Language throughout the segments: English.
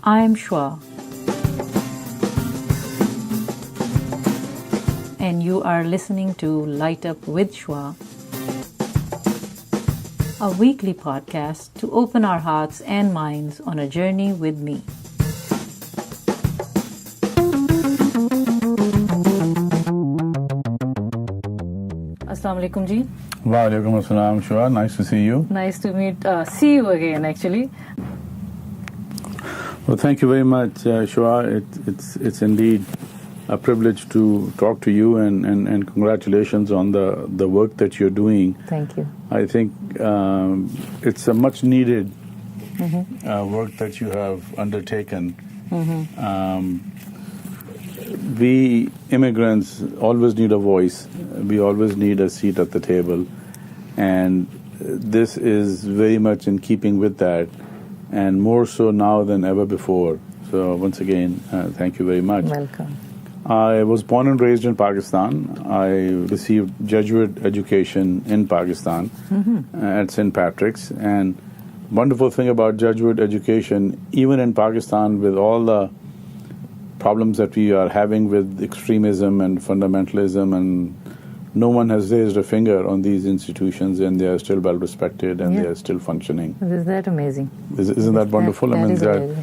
I'm Shua, and you are listening to Light Up with Shua, a weekly podcast to open our hearts and minds on a journey with me. Assalamu alaikum ji. Wa alaikum assalam, Shua. Nice to see you. Nice to see you again actually. Well, thank you very much, Shua. It's indeed a privilege to talk to you, and congratulations on the work that you're doing. Thank you. I think it's a much needed work that you have undertaken. We immigrants always need a voice. We always need a seat at the table, and this is very much in keeping with that, and more so now than ever before. So once again, thank you very much. Welcome. I was born and raised in Pakistan. I received Jesuit education in Pakistan at St. Patrick's. And wonderful thing about Jesuit education, even in Pakistan, with all the problems that we are having with extremism and fundamentalism, and no one has raised a finger on these institutions, and they are still well respected, and they are still functioning. Is that amazing? Isn't that wonderful? That is amazing.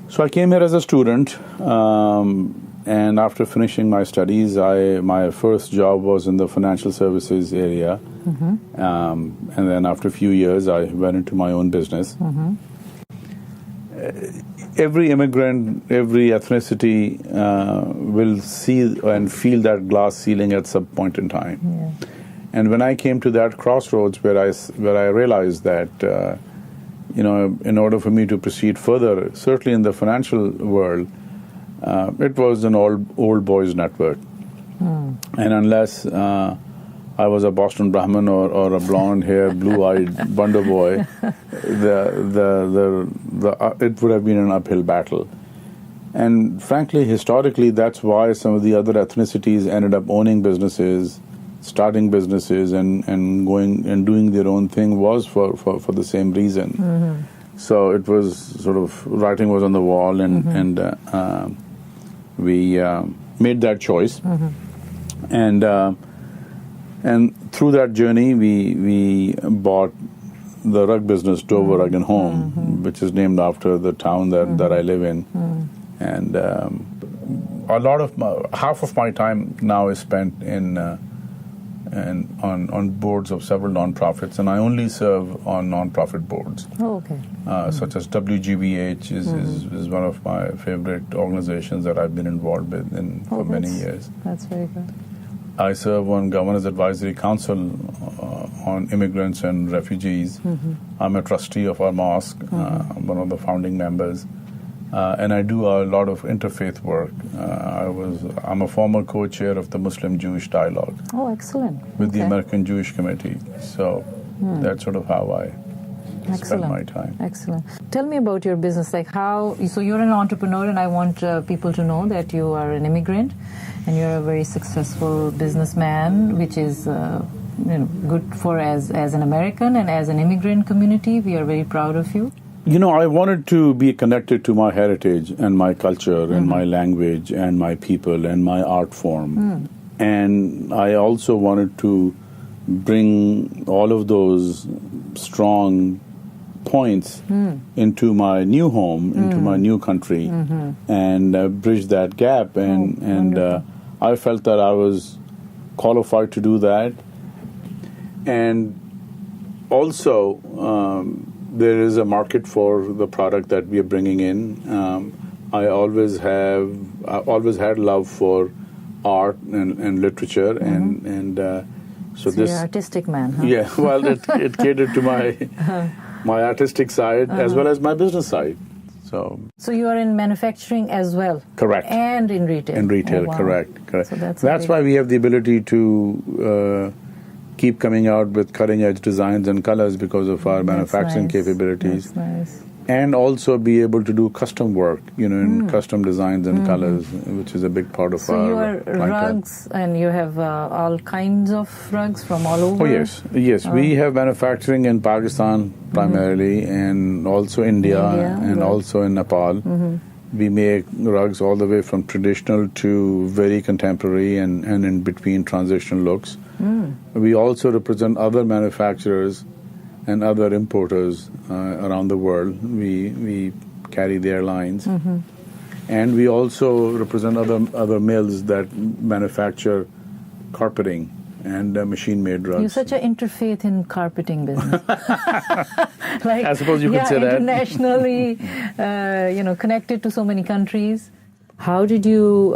So I came here as a student, and after finishing my studies, my first job was in the financial services area, and then after a few years, I went into my own business. Every immigrant, every ethnicity will see and feel that glass ceiling at some point in time. Yeah. And when I came to that crossroads where I realized that, in order for me to proceed further, certainly in the financial world, it was an old boys network. And unless I was a Boston Brahmin or a blonde-haired, blue-eyed Wonder Boy, it would have been an uphill battle. And frankly, historically, that's why some of the other ethnicities ended up owning businesses, starting businesses, and going and doing their own thing, was for the same reason. So it was sort of writing was on the wall, and we made that choice. And through that journey, we bought the rug business, Dover Rug and Home, which is named after the town that I live in. And half of my time now is spent on boards of several nonprofits, and I only serve on nonprofit boards. Oh, okay. Such as WGBH is one of my favorite organizations that I've been involved with for many years. That's very good. I serve on Governor's Advisory Council on immigrants and refugees. I'm a trustee of our mosque, one of the founding members, and I do a lot of interfaith work. I'm a former co-chair of the Muslim-Jewish Dialogue. Oh, excellent. With the American Jewish Committee. So that's sort of how I spend my time. Excellent. Tell me about your business. So you're an entrepreneur, and I want people to know that you are an immigrant, and you're a very successful businessman, which is good for as an American and as an immigrant community. We are very proud of you. I wanted to be connected to my heritage and my culture and my language and my people and my art form. And I also wanted to bring all of those strong points into my new home, into my new country, and bridge that gap. And I felt that I was qualified to do that. And also, there is a market for the product that we are bringing in. I always had love for art and literature, and so this. You're an artistic man, huh? Yeah, well, it catered to my artistic side as well as my business side. So you are in manufacturing as well? Correct. And in retail? In retail, wow. correct. So that's why we have the ability to keep coming out with cutting-edge designs and colors, because of our manufacturing capabilities. That's nice. and also be able to do custom work, in custom designs and colors, which is a big part of our So you are clientele. rugs, and you have all kinds of rugs from all over? Oh, yes. We have manufacturing in Pakistan primarily, and also India and also in Nepal. We make rugs all the way from traditional to very contemporary and in between transitional looks. We also represent other manufacturers and other importers around the world. We carry their lines. And we also represent other mills that manufacture carpeting and machine-made rugs. You're such an interfaith in carpeting business. I suppose you could say that. Internationally, connected to so many countries. How did you,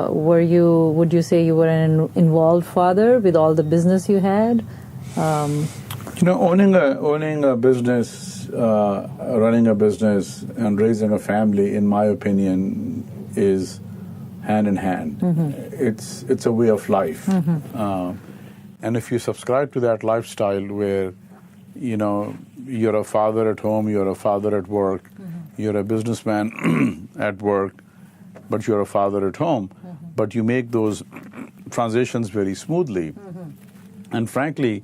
would you say you were an involved father with all the business you had? Owning a business, running a business, and raising a family, in my opinion, is hand in hand. It's a way of life. And if you subscribe to that lifestyle where, you're a father at home, you're a father at work, you're a businessman at work, but you're a father at home, but you make those transitions very smoothly. And frankly,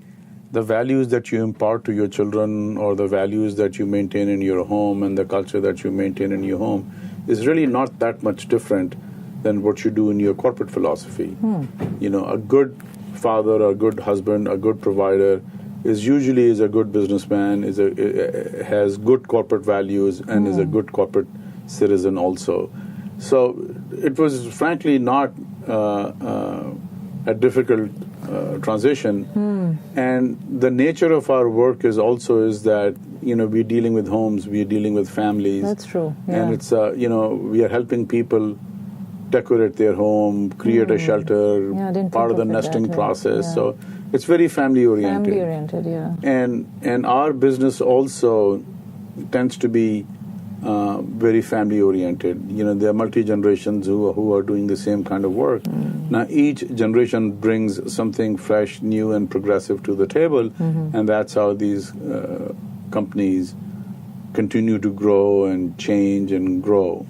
the values that you impart to your children, or the values that you maintain in your home and the culture that you maintain in your home, is really not that much different than what you do in your corporate philosophy. A good father, a good husband, a good provider is usually a good businessman, has good corporate values, and is a good corporate citizen also. So it was frankly not a difficult transition. And the nature of our work is that we're dealing with homes, we're dealing with families. That's true. And it's we are helping people decorate their home, create a shelter, part of the nesting process. So it's very family oriented. Family oriented, yeah. And our business also tends to be very family oriented. There are multi-generations who are doing the same kind of work. Now each generation brings something fresh, new, and progressive to the table, and that's how these companies continue to grow and change and grow.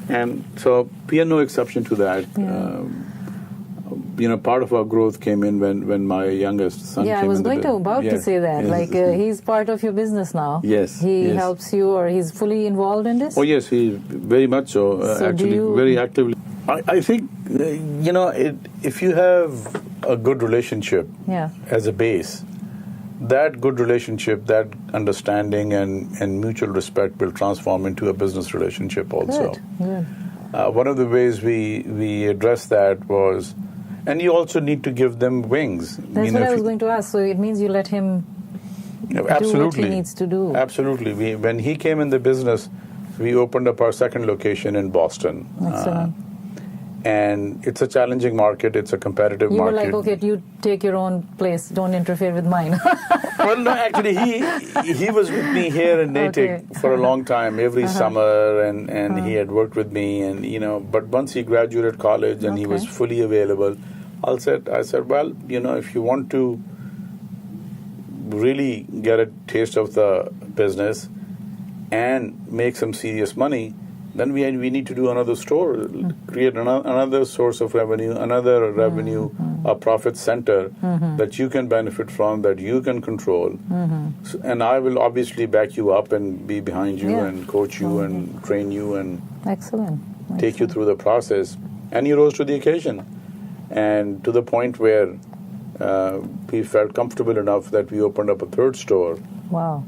And so we are no exception to that. Part of our growth came in when my youngest son came in. I was about to say that. Yes. He's part of your business now. Yes. He helps you, or he's fully involved in this? Oh, yes, he's very much so. Actually, very actively. I think, if you have a good relationship as a base, that good relationship, that understanding and mutual respect will transform into a business relationship also. Good. One of the ways we addressed that was, and you also need to give them wings. That's what I was going to ask. So it means you let him do what he needs to do. Absolutely. When he came in the business, we opened up our second location in Boston. Excellent. And it's a challenging market. It's a competitive market. You were like, okay, you take your own place. Don't interfere with mine. Well, no, actually, he was with me here in Natick for a long time, every summer, and he had worked with me, and but once he graduated college and he was fully available, I said, well, if you want to really get a taste of the business and make some serious money, then we need to do another store, create another source of revenue, a profit center that you can benefit from, that you can control. So, and I will obviously back you up and be behind you and coach you and train you and take you through the process. And he rose to the occasion, and to the point where we felt comfortable enough that we opened up a third store. Wow.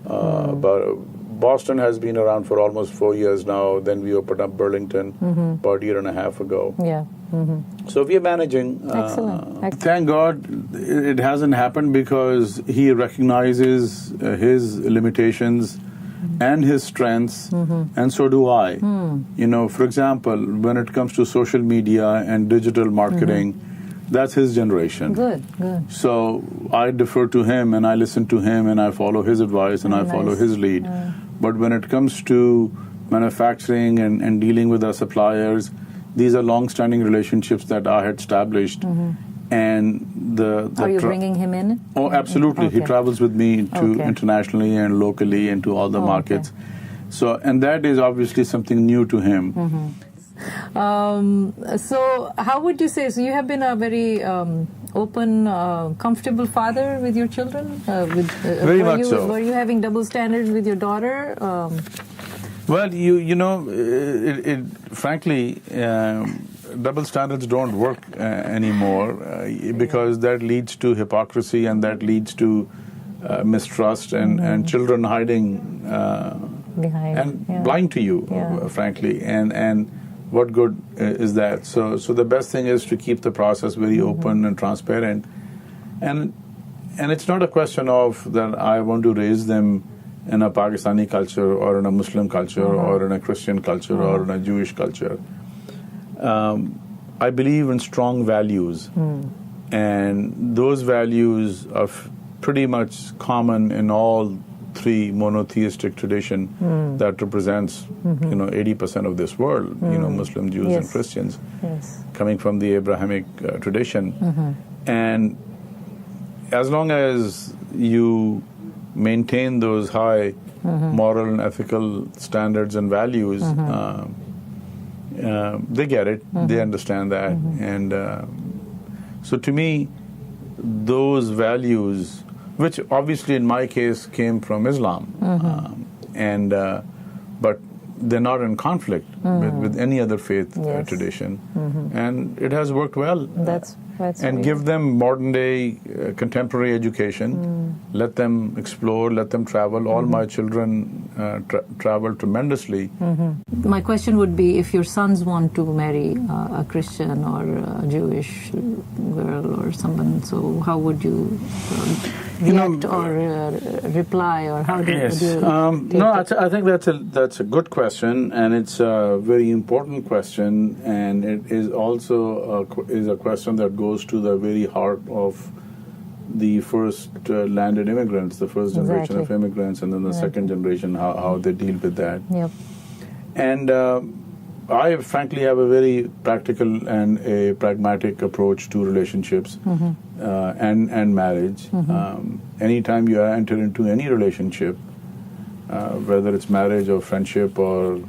Boston has been around for almost 4 years now. Then we opened up Burlington about a year and a half ago. So we are managing. Excellent. Thank God it hasn't happened, because he recognizes his limitations and his strengths, and so do I. For example, when it comes to social media and digital marketing, that's his generation. Good. So I defer to him, and I listen to him, and I follow his advice, and I follow his lead. But when it comes to manufacturing and dealing with our suppliers, these are long-standing relationships that I had established. And are you bringing him in? Oh, absolutely. He travels with me to internationally and locally and to all the markets. So, and that is obviously something new to him. So how would you say, so you have been a very open, comfortable father with your children? Very much so. Were you having double standards with your daughter? Well, frankly, double standards don't work anymore because that leads to hypocrisy and that leads to mistrust and children hiding Behind and blind to you, frankly. And what good is that? So the best thing is to keep the process very open and transparent. And it's not a question of that I want to raise them in a Pakistani culture or in a Muslim culture or in a Christian culture or in a Jewish culture. I believe in strong values, and those values are pretty much common in all three monotheistic tradition that represents 80% of this world, Muslim, Jews and Christians, coming from the Abrahamic tradition. And as long as you maintain those high moral and ethical standards and values, they get it, they understand that. And so to me, those values, which obviously in my case came from Islam, but they're not in conflict with any other faith tradition, and it has worked well. That's and give them modern day contemporary education, let them explore, let them travel. All my children travel tremendously. My question would be, if your sons want to marry a Christian or a Jewish girl or someone, so how would you react or reply, or how do you take it? I think that's a good question, and it's a very important question, and it is also a question that goes to the very heart of the first landed immigrants, the first generation of immigrants, and then the second generation, how they deal with that. And I frankly have a very practical and a pragmatic approach to relationships and marriage. Anytime you enter into any relationship, whether it's marriage or friendship or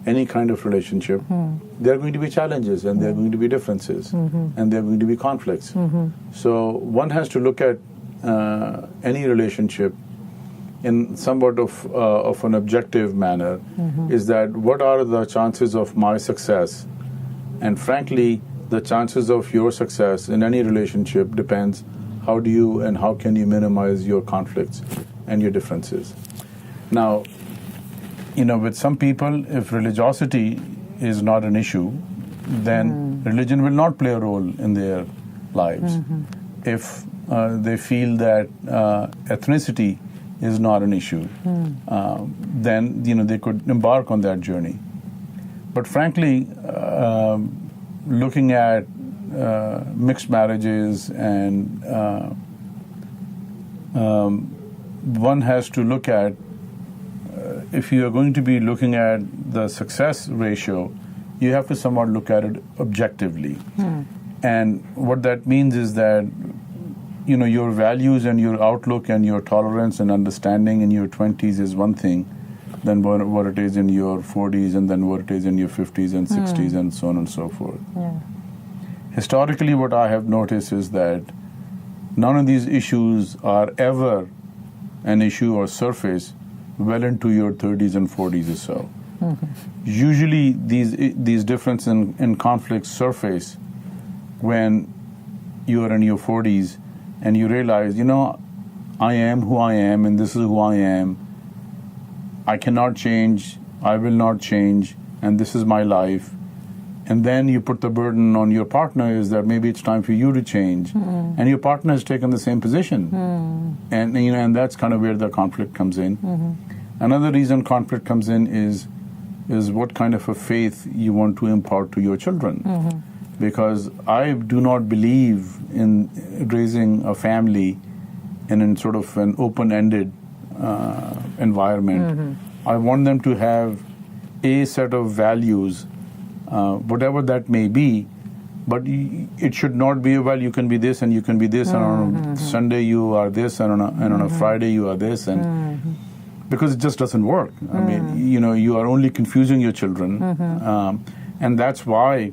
any kind of relationship, there are going to be challenges and there are going to be differences and there are going to be conflicts. So one has to look at any relationship in somewhat of an objective manner, is that what are the chances of my success? And frankly, the chances of your success in any relationship depends how do you and how can you minimize your conflicts and your differences. Now, with some people, if religiosity is not an issue, then religion will not play a role in their lives. If they feel that ethnicity is not an issue, then they could embark on that journey. But frankly, looking at mixed marriages, and one has to look at, if you are going to be looking at the success ratio, you have to somewhat look at it objectively. And what that means is that your values and your outlook and your tolerance and understanding in your 20s is one thing than what it is in your 40s, and then what it is in your 50s and 60s and so on and so forth. Historically, what I have noticed is that none of these issues are ever an issue or surface well into your 30s and 40s or so. Usually these differences in conflicts surface when you are in your 40s and you realize, I am who I am and this is who I am. I cannot change, I will not change, and this is my life. And then you put the burden on your partner, is that maybe it's time for you to change. And your partner has taken the same position. And that's kind of where the conflict comes in. Another reason conflict comes in is what kind of a faith you want to impart to your children. Because I do not believe in raising a family in sort of an open-ended environment. I want them to have a set of values, whatever that may be, but it should not be, well, you can be this and you can be this, and on Sunday you are this, and on a Friday you are this. And because it just doesn't work. I mean, you are only confusing your children, and that's why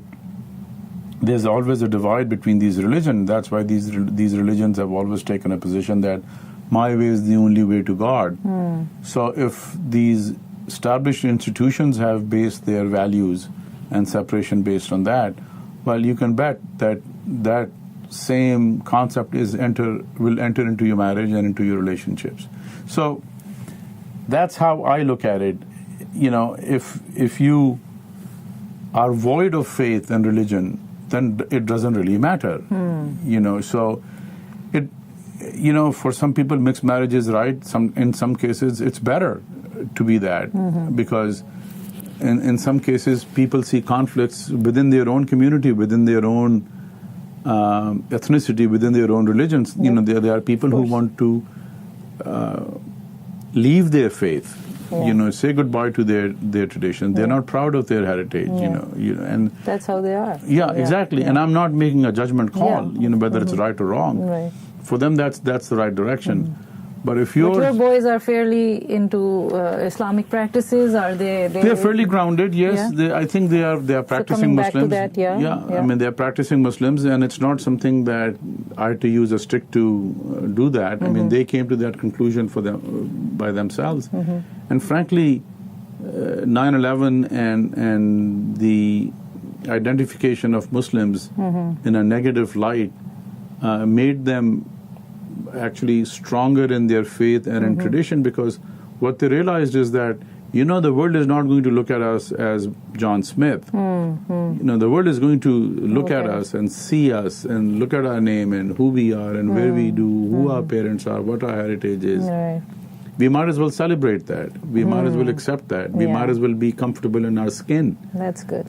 there's always a divide between these religions. That's why these religions have always taken a position that my way is the only way to God. So if these established institutions have based their values and separation based on that, well, you can bet that that same concept will enter into your marriage and into your relationships. So that's how I look at it. If you are void of faith and religion, then it doesn't really matter. So it, for some people, mixed marriage is right. In some cases, it's better to be that, because in some cases, people see conflicts within their own community, within their own ethnicity, within their own religions. There are people who want to leave their faith, say goodbye to their tradition. They're not proud of their heritage, and that's how they are. Yeah, exactly. And I'm not making a judgment call, whether it's right or wrong. Right. For them, that's the right direction. But if your boys are fairly into Islamic practices, are they? They're fairly grounded. Yes, I think they are practicing Muslims. Back to that, I mean, they're practicing Muslims, and it's not something that I had to use a stick to do that. I mean, they came to that conclusion by themselves. And frankly, 9/11 and the identification of Muslims in a negative light made them actually stronger in their faith and in tradition, because what they realized is that the world is not going to look at us as John Smith. The world is going to look at us and see us and look at our name and who we are and where we do, who our parents are, what our heritage is. Right. We might as well celebrate that. We might as well accept that. We might as well be comfortable in our skin. That's good.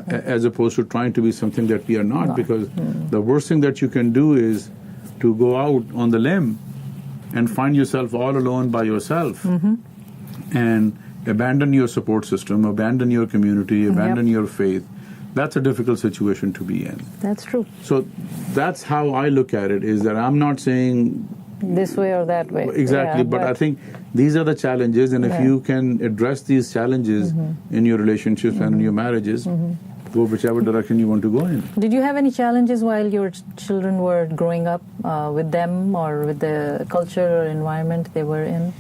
As opposed to trying to be something that we are not, because the worst thing that you can do is to go out on the limb and find yourself all alone by yourself and abandon your support system, abandon your community, abandon your faith. That's a difficult situation to be in. That's true. So that's how I look at it, is that I'm not saying this way or that way. Exactly, but I think these are the challenges, and if you can address these challenges in your relationships and in your marriages, go whichever direction you want to go in. Did you have any challenges while your children were growing up with them or with the culture or environment they were in?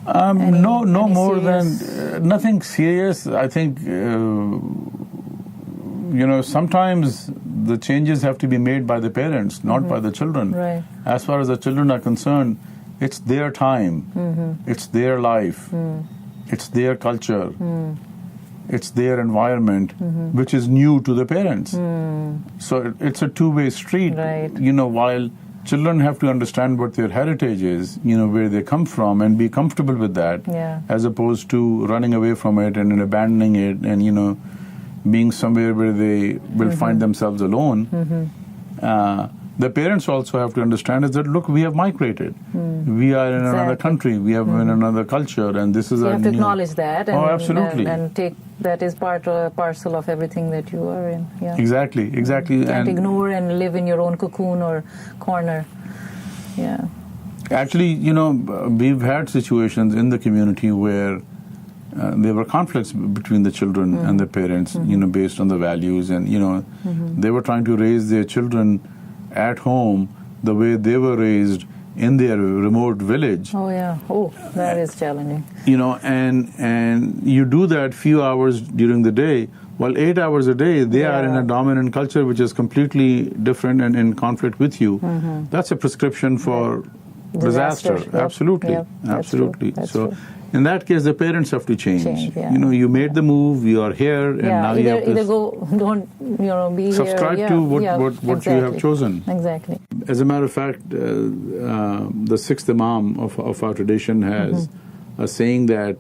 No more than nothing serious. I think sometimes the changes have to be made by the parents, not by the children. Right. As far as the children are concerned, it's their time, it's their life, it's their culture. It's their environment, which is new to the parents. So it's a two-way street. Right. While children have to understand what their heritage is, where they come from, and be comfortable with that, as opposed to running away from it and abandoning it and, being somewhere where they will find themselves alone. The parents also have to understand is that, look, we have migrated. We are in another country. We have in another culture, and this is you our have to acknowledge that. And, absolutely. And take that is parcel of everything that you are in. Yeah. Exactly. You can't ignore and live in your own cocoon or corner. Yeah. Actually, we've had situations in the community where there were conflicts between the children and the parents, based on the values, and they were trying to raise their children at home the way they were raised in their remote village. Oh yeah. Oh, that is challenging. And you do that few hours during the day, while 8 hours a day they are in a dominant culture which is completely different and in conflict with you. That's a prescription for disaster. Yep. Absolutely. Yep. Absolutely. That's so true. In that case, the parents have to change. Yeah. You made the move, you are here, and now you have to either go, don't be subscribe here. to what you have chosen. Exactly. As a matter of fact, the sixth Imam of our tradition has a saying that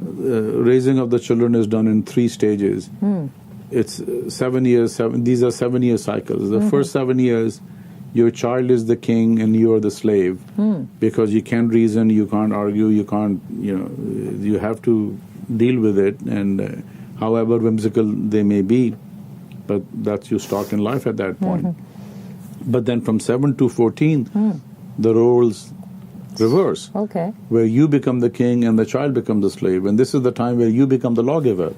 raising of the children is done in 3 stages. It's 7 years. These are 7-year cycles. The first 7 years, your child is the king and you are the slave, because you can't reason, you can't argue, you can't, you have to deal with it, and however whimsical they may be, but that's your stock in life at that point. But then from 7 to 14, the roles reverse. Okay. Where you become the king and the child becomes the slave. And this is the time where you become the lawgiver.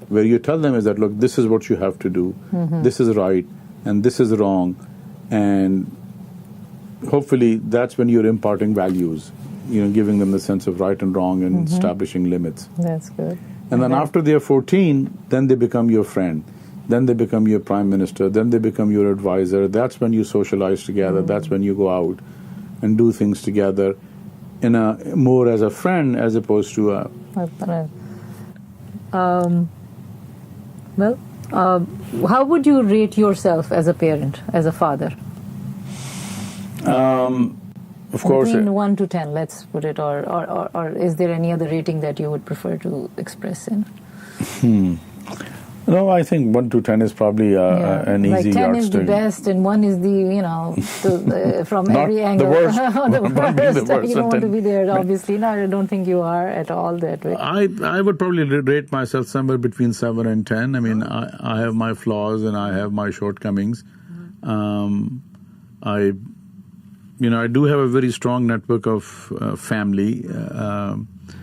Where you tell them is that, look, this is what you have to do. This is right and this is wrong. And hopefully that's when you're imparting values, giving them the sense of right and wrong and establishing limits. That's good. And then after they're 14, then they become your friend. Then they become your prime minister. Then they become your advisor. That's when you socialize together. That's when you go out and do things together in a more as a friend as opposed to a... how would you rate yourself as a parent, as a father? Of course... Between 1 to 10, let's put it, or is there any other rating that you would prefer to express in? No, I think 1 to 10 is probably an easy yardstick. Like 10 is the best, and 1 is from every angle. The worst. The worst. The worst. You don't want to be there, obviously. No, I don't think you are at all that way. I would probably rate myself somewhere between 7 and 10. I mean, I have my flaws and I have my shortcomings. I do have a very strong network of family.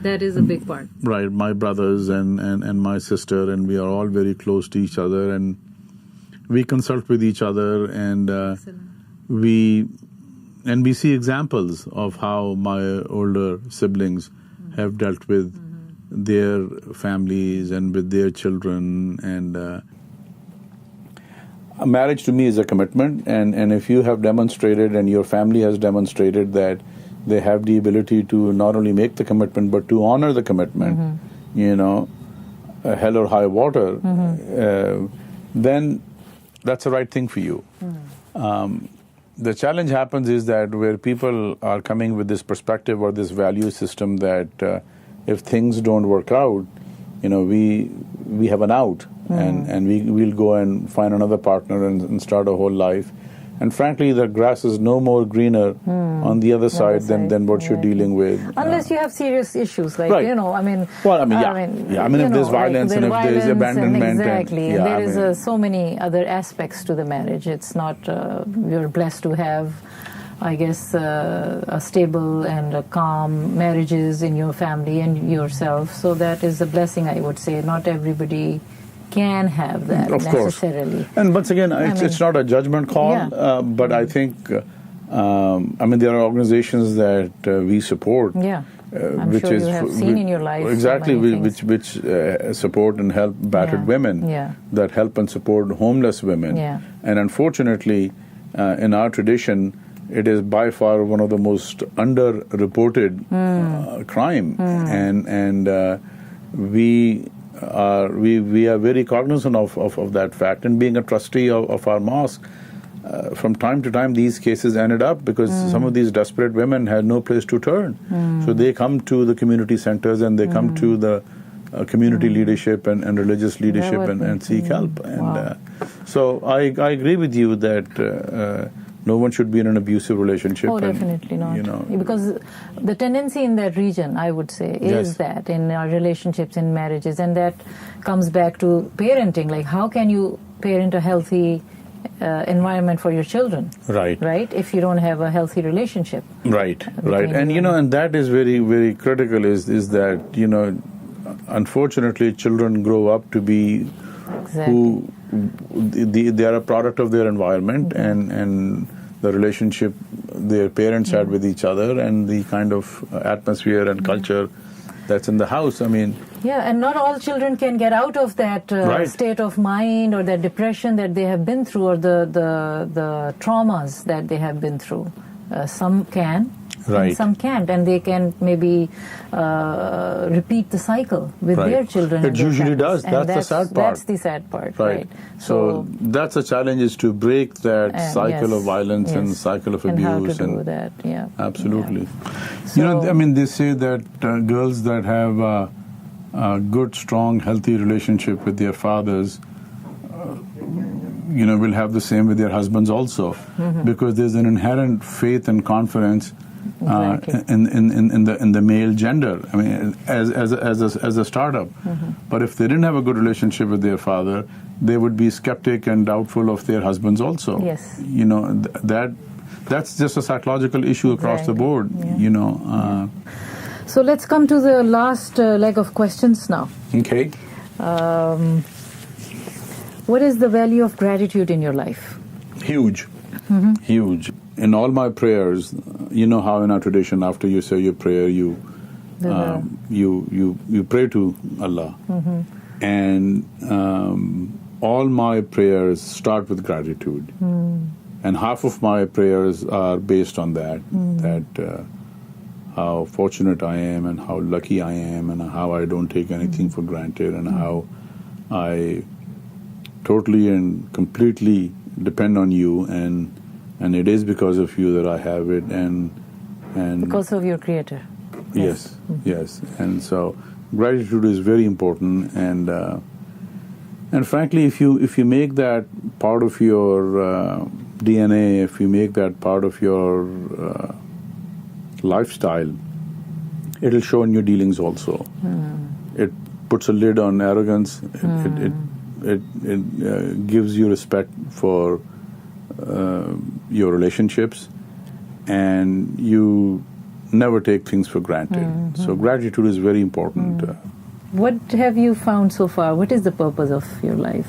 That is a big part. Right, my brothers and my sister, and we are all very close to each other, and we consult with each other, and we see examples of how my older siblings have dealt with their families and with their children, and a marriage to me is a commitment, and if you have demonstrated and your family has demonstrated that they have the ability to not only make the commitment but to honor the commitment, hell or high water, then that's the right thing for you. The challenge happens is that where people are coming with this perspective or this value system that if things don't work out, we have an out, and we'll go and find another partner and start a whole life. And frankly, the grass is no more greener on the other side than what you're dealing with. Unless you have serious issues, like, right. I mean... if there's violence and if there's abandonment. Exactly. And there is so many other aspects to the marriage. It's not... you're blessed to have, I guess, a stable and a calm marriages in your family and yourself. So that is a blessing, I would say. Not everybody can have that necessarily. And once again, it's not a judgment call, but I think, there are organizations that we support. I'm which sure is you have seen in your life. Exactly, which support and help battered women, that help and support homeless women. And unfortunately, in our tradition, it is by far one of the most underreported crime, and we are very cognizant of that fact. And being a trustee of our mosque, from time to time these cases ended up because some of these desperate women had no place to turn. So they come to the community centers and they come to the community leadership and religious leadership and seek help. And so I agree with you that no one should be in an abusive relationship. Oh, definitely not. Because the tendency in that region, I would say, is that in our relationships, in marriages, and that comes back to parenting. Like, how can you parent a healthy environment for your children? Right? If you don't have a healthy relationship. Right. And, and that is very, very critical is that, unfortunately, children grow up to be who they are a product of their environment and the relationship their parents had with each other and the kind of atmosphere and culture that's in the house. And not all children can get out of that state of mind or that depression that they have been through or the traumas that they have been through. Some can. And some can't, and they can maybe repeat the cycle with their children. It usually does. That's the sad part. That's the sad part, right? So that's a challenge, is to break that cycle of violence and cycle of abuse. And how to do that, Absolutely. So, they say that girls that have a good, strong, healthy relationship with their fathers will have the same with their husbands also, because there's an inherent faith and confidence in the male gender. As a startup. But if they didn't have a good relationship with their father, they would be skeptic and doubtful of their husbands also. Yes. That that's just a psychological issue across the board, So let's come to the last leg of questions now. Okay. What is the value of gratitude in your life? Huge. Huge. In all my prayers, you know how in our tradition, after you say your prayer, you pray to Allah. And all my prayers start with gratitude. And half of my prayers are based on that, how fortunate I am and how lucky I am and how I don't take anything for granted and how I totally and completely depend on you, and it is because of you that I have it, and because of your Creator. Yes, yes. And so gratitude is very important, and frankly, if you make that part of your DNA, if you make that part of your lifestyle, it'll show in your dealings also. It puts a lid on arrogance. It gives you respect for your relationships, and you never take things for granted. So gratitude is very important. What have you found so far? What is the purpose of your life?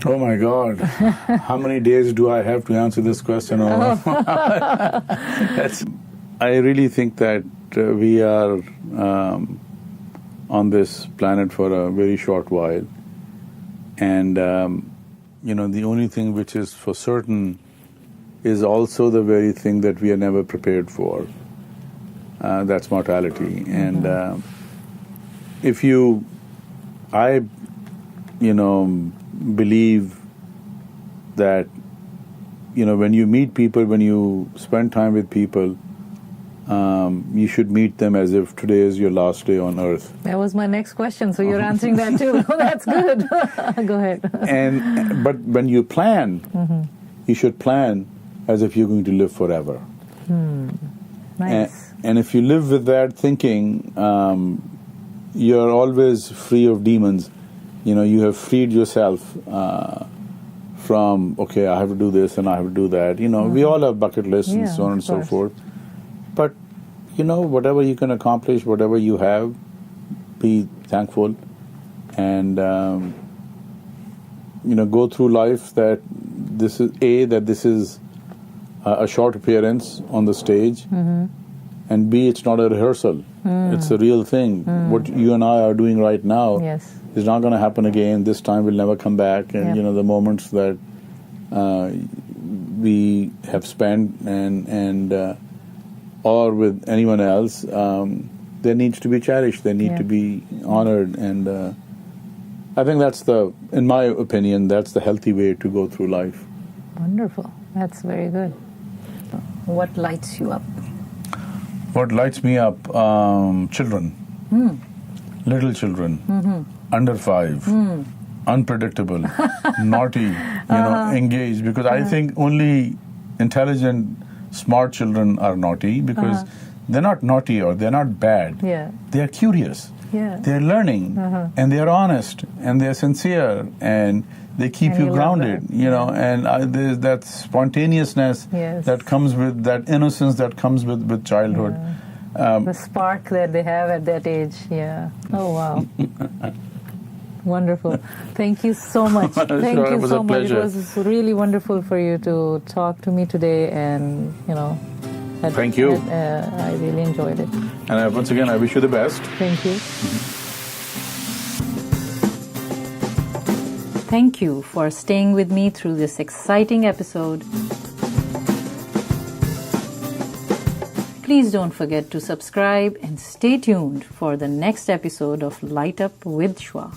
Oh my God. How many days do I have to answer this question? I really think that we are on this planet for a very short while. And, the only thing which is for certain is also the very thing that we are never prepared for. That's mortality. And I believe that, when you meet people, when you spend time with people, you should meet them as if today is your last day on earth. That was my next question, so you're answering that too. That's good. Go ahead. But when you plan, you should plan as if you're going to live forever. Nice. And if you live with that thinking, you're always free of demons. You have freed yourself from, okay, I have to do this and I have to do that. We all have bucket lists and so on and so forth. But, whatever you can accomplish, whatever you have, be thankful and, go through life that this is a short appearance on the stage, and B, it's not a rehearsal. It's a real thing. What you and I are doing right now is not going to happen again. This time will never come back. And, the moments that we have spent and or with anyone else, they need to be cherished. They need to be honored. And I think in my opinion, that's the healthy way to go through life. Wonderful. That's very good. What lights you up? What lights me up? Children. Little children. Under 5. Unpredictable. Naughty. Engaged. Because I think only intelligent, smart children are naughty, because they're not naughty or they're not bad. They're curious. They're learning, and they're honest, and they're sincere, and they keep you grounded, and there's that spontaneousness that comes with that innocence that comes with childhood. The spark that they have at that age, Oh, wow. Wonderful. Thank you so much. Thank you so much. It was really wonderful for you to talk to me today, and, thank you. I really enjoyed it. And once again, I wish you the best. Thank you. Thank you for staying with me through this exciting episode. Please don't forget to subscribe and stay tuned for the next episode of Light Up with Shua.